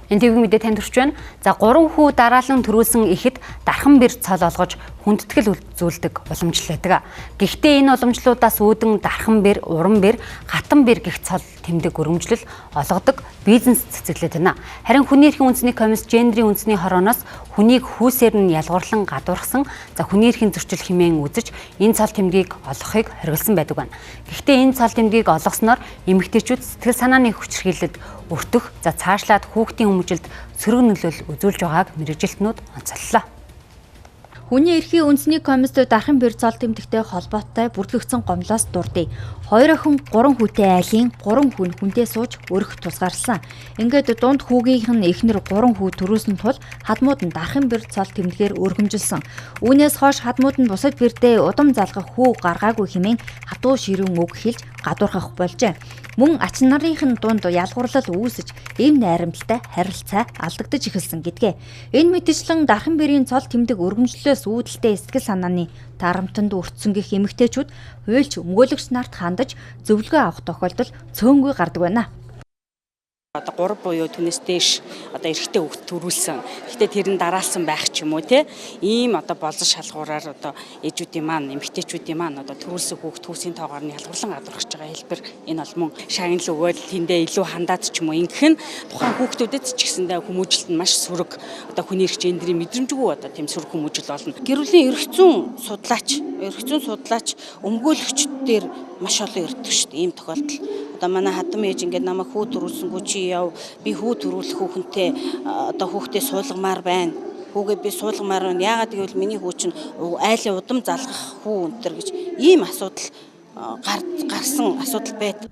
Энэ төвийн мэдээ танд хүрч байна. За 3 хүү дараалан төрүүлсэн ихэд дархан бэр цол олгож хүндэтгэл үзүүлдэг уламжлал байдаг. Гэхдээ энэ уламжлалуудаас үүдэн дархан бэр, уран бэр, хатан бэр гэх цол тэмдэг өргөмжлөл олгодог бизнес цэцэглээд байна. Харин хүний эрхийн үндэсний комисс гендрийн үндэсний хорооноос хүнийг хүүсээр нь ялгуурлан гадуурхсан хүний эрхийн зөрчил хэмээн үзэж энэ цол тэмдгийг олгохыг хориглосон байдаг байна. Гэхдээ энэ цол тэмдгийг олгосноор эмэгтэйчүүд сэтгэл санааны хүчирхийлэлд өртөх, цаашлаад хүүхдийн хүмүүжилд сөрөг нөлөөлөл үзүүлж байгааг мэрэгжилтнүүд онцоллоо. Хүний эрхийн үндэсний комиссд дархан бэр цол тэмдэгтэй холбоотой бүртгэгдсэн гомлоос дурдъя. 2 охин 3 хүүтэй айлын 3 хүн хүнтэй сууж өргөх тусгаарлсан. Ингээд дунд хүүгийнх нь эхнэр 3 хүү төрүүлсэн тул хадмууд нь дархан бэр цол тэмдгээр өргөмжилсөн. Үүнээс хойш хадмууд нь бусад бэрдээ удам залгах хүү гаргаагүй хэмээн хатуу ширүүн үг хэлж гадуурхах болжээ. Мөн ач нарынхын дунд ялгуурлал үүсэж эм найрамдалтай харилцаа алдагдаж эхэлсэн гэдгээ. Энэ мэтчлэн дархан бэрийн цол тэмдэг өргөмжлөлөөс үүдэлтэй сэтгэл санааны тарамтанд өртсөн гэх эмэгтэйчүүд хуульч өмгөөлөгч нарт хандаж зөвлөгөө авах тохиолдол цөөнгүй гардаг байна. Одоо 3 буюу түүнээс дээш одоо эрэгтэй хүүхд төрүүлсэн. Гэхдээ тэр нь дараалсан байх ч юм уу те. Ийм одоо болзол шалгуураар одоо ээжүүдийн маань, эмэгтэйчүүдийн маань одоо төрүүлсэн хүүхд хүүсийн тоогоор нь ялгуурлан гадуурхаж байгаа хэлбэр энэ бол мөн шагнал өгөөл тэндээ илүү хандаад ч юм уу. Ингэх нь тухайн хүүхдүүдэд ч гэсэндээ хүмүүжилт нь маш сөрөг одоо хүний эрх гендрийн мэдрэмжгүй одоо тийм сөрөг хүмүүжил болно. Гэр бүлийн эрх зүйн судлаач өмгөөлөгчдөр маш олон ирдэг шүү дээ. Ийм тохиолдол. Одоо манай хадам ээж ингээд намайг хүү төрүүлсэнгүй чи яв би хүү төрүүлэх хүүхэнтэй одоо хүүхдээ суулгамаар байна. Хүүгээ би суулгамаар байна. Яагаад гэвэл миний хүү чинь айлын удам залгах хүү өнтер гэж ийм асуудал гарсан асуудал байдаг.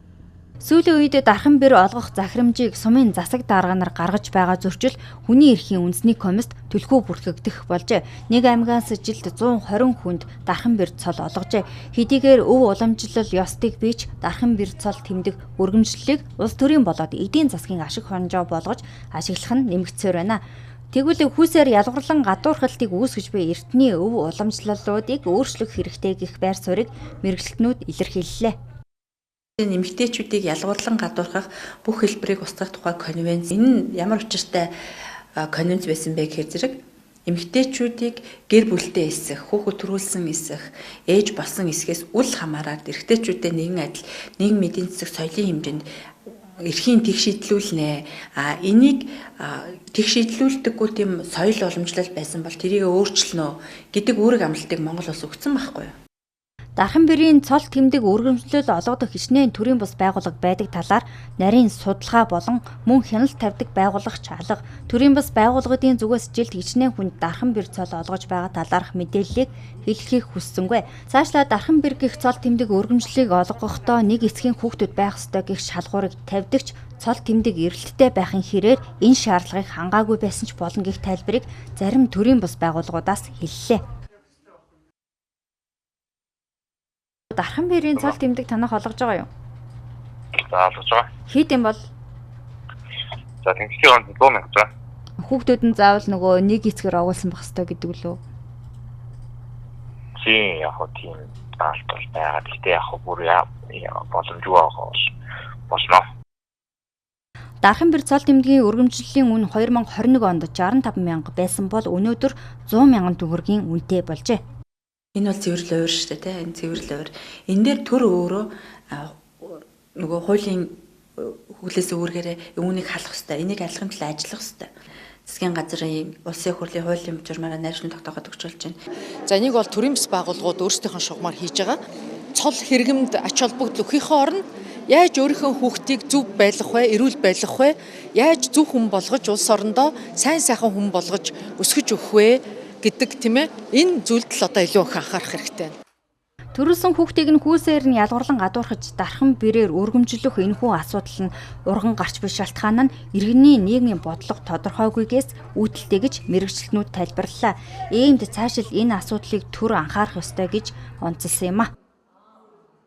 Сүүлийн үед дархан бэр олгох захирамжийг сумын засаг дарганаар гаргаж байгаа зөрчил хүний эрхийн үндэсний комиссд түлхүү бүртгэгдэх болжээ. Нэг аймагаас жилд 120 хүнд дархан бэр цол олгожээ. Хэдийгээр өв уламжлал ёстыг бийч дархан бэр цол тэмдэг өргөмжлөлийг улс төрийн болоод эдийн засгийн ашиг хонжоо болгож ашиглах нь нэмэгдсээр байна. Тэгвэл хүүсээр ялгуурлан гадуурхалтыг үүсгэж буй эртний өв уламжлалуудыг өөрчлөх хэрэгтэй гэх байр суурийг мэрэгчлэтнүүд илэрхийллээ. Эмэгтэйчүүдийг ялгуурлан гадуурхах бүх хэлбэрийг устгах тухай конвенц. Энэ нь ямар учиртай конвенц байсан бэ гэхээр зэрэг эмэгтэйчүүдийг гэр бүлтэй эсэх, хүүхэд төрүүлсэн эсэх, ээж болсон эсхээс үл хамааран эрэгтэйчүүдэд нэгэн адил нийгмийн эдийн засаг соёлын хэмжээнд эрхийн тэг шийдлүүлнэ. Энийг тэг шийдлүүлдэггүй тийм соёл уламжлал байсан бол тэрийг өөрчлөнө гэдэг үүрэг амлалтыг Монгол улс өгсөн байхгүй юу? Дархан бэрийн цол тэмдэг өргөмжлөл олгодог хичнээн төрийн бус байгууллага байдаг талаар нарийн судалгаа болон мөн хяналт тавьдаг байгууллагч алга төрийн бус байгууллагын зүгээс жилд хичнээн хүнд дархан бэр цол олгож байгаа талаарх мэдээллийг хэлхийг хүссэнгүй. Цаашлаа дархан бэр гэх цол тэмдэг өргөмжлөлийг олгохдоо нэг эцгийн хүүхдүүд байх ёстой гэх шалгуурыг тавьдагч цол тэмдэг эрэлттэй байхын хэрээр энэ шаардлагыг хангаагүй байсан ч болно гэх тайлбарыг зарим төрийн бус байгууллагуудаас хэллээ. Дархан бэрийн цол тэмдэг танах олгож байгаа юу? За олгож байгаа. Хэд юм бол? За тэмцлийн онд 100 мянга заа. Хүүхдүүд нь заавал нөгөө нэг эцгээр оруулсан байх ёстой гэдэг лөө. Тийм яг хөө тийм даалт бол байгаа. Гэхдээ яг хөө бүр боломжгүй байгаа болно. Дархан бэр цол тэмдгийн өргөмжлөлийн үн 2021 онд 65 мянга байсан бол өнөөдөр 100 мянган төгрөгийн үнэтэй болжээ. Энэ бол цэвэрлэл өөр шүү дээ, тийм энэ цэвэрлэл өөр. Энэ дээр төр өөрөө нөгөө хуулийн хүлээс үүргээрээ үүнийг халах хэрэгтэй. Энийг алхахын тулд ажиллах хэрэгтэй. Засгийн газрын улсын хурлын хуулийн журмаараа найршлан тогтооход өгч болж байна. За энийг бол төрийн бус байгууллагууд өөрсдийнх нь шугамар хийж байгаа. Цол хэрэгэмд ач холбогдол өгөхийнхээ оронд яаж өөрийнхөө хүүхдийг зөв байлгах вэ, эрүүл байлгах вэ? Яаж зөв хүн болгож улс орондоо сайн сайхан хүн болгож өсгөж өгөх вэ гэдэг тийм ээ. Энэ зүйлд л одоо илүү их анхаарах хэрэгтэй. Төрүүлсэн хүүхдийг нь хүүсээр нь ялгуурлан гадуурхаж дархан бэрээр өргөмжлөх энэхүү асуудал нь урган гарч буй шалтгаан нь иргэний нийгмийн бодлого тодорхойгүйгээс үүдэлтэй гэж мэрэгчлэтнүүд тайлбарллаа. Иймд цаашил энэ асуудлыг төр анхаарах ёстой гэж онцлсан юм а.